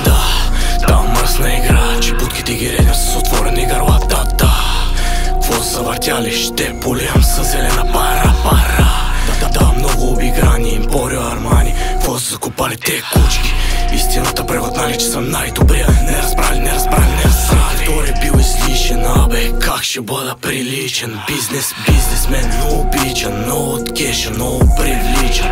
Да, там мръсна игра, че будките ги редим с отворени гърла. Да, кво завъртяли, ще полиям с зелена пара. Да, много обиграни, Емпорио Армани, кво са закопали те кучки. Истината превътнали, че съм най-добрия. Не разбрали. Втори бил излишен, абе как ще бъда приличен. Бизнесмен, но обичан, но откешен, много привличан.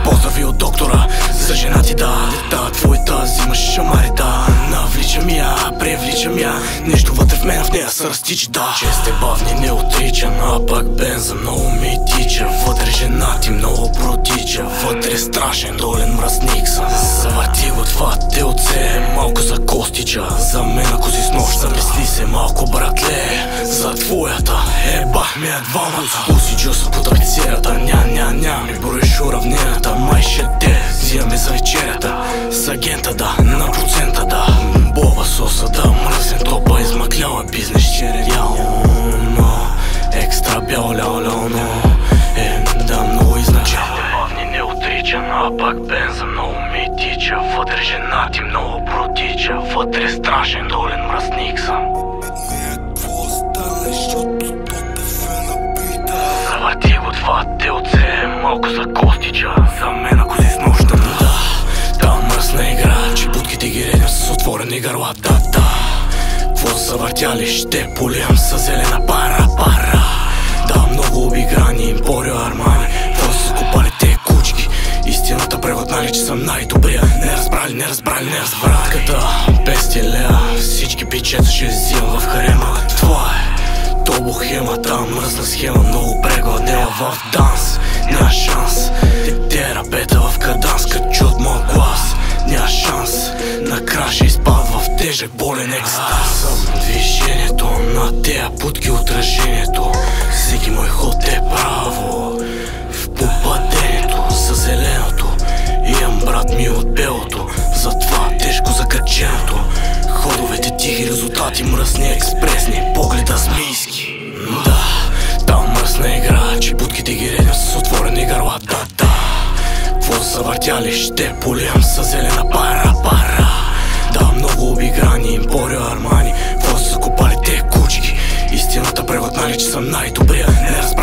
Поздрави от доктора за жена ти, да. Дета твоята взимаш шамари, да. Навличам я, превличам я. Нещо вътре в мен, в нея се разтича, да. Честе бавни не отричан, а пак бенза много ми тича. Вътре жена ти много протича. Вътре страшен, долен мръсник съм. Завърти го това телце, малко за костича. За мен ако си с нощ, замисли се малко, братле. За твоята бах ме двамата. Усиджа се по таблицерата, ня ми броиш уравненията. Май ще те взимаме за вечерята. С агента, да, на процента, да. Боба соса, да, мръсен топа, измъкляла бизнес, чередяло. Екстра бяло, но да, много изначално. Бавни не отричан, а пак бенза много ми тича. Вътре жена ти много протича. Вътре страшен, долен мръсник съм. Завърти го това телце, малко за костича. За мен ако си с нощта, да. Там мръсна игра, че будките ги редим с отворени гърла. Да, кво завъртяли, ще полиям с зелена пара. Да, много обиграни, Емпорио Армани, кво са закопали те кучки. Истината превътнали, че съм най-добрия. Не разбрали. Ката, 5 лева, всички бичета ще взимам в харема. Това е то бухема, там мръсна схема, много прегладела в данс. Няма шанс, терапета в каданс, като чут моят глас. Няма шанс, накрая ще изпад в тежък болен екстаз. Съм движението на тея путки, отражението. Всеки мой ход е право в попадението. За зеленото имам брат ми от белото, затова тежко закаченото. Ходовете тихи, резултати мръсни, експресни, погледа змийски. Да, там мръсна игра, че будките ги редим с отворени гърла. Да, кво завъртяли, ще полиям с зелена пара. Да, много обиграни, Емпорио Армани, кво са закопали те кучки. Истината превътнали, че съм най-добрия. Не разбрали.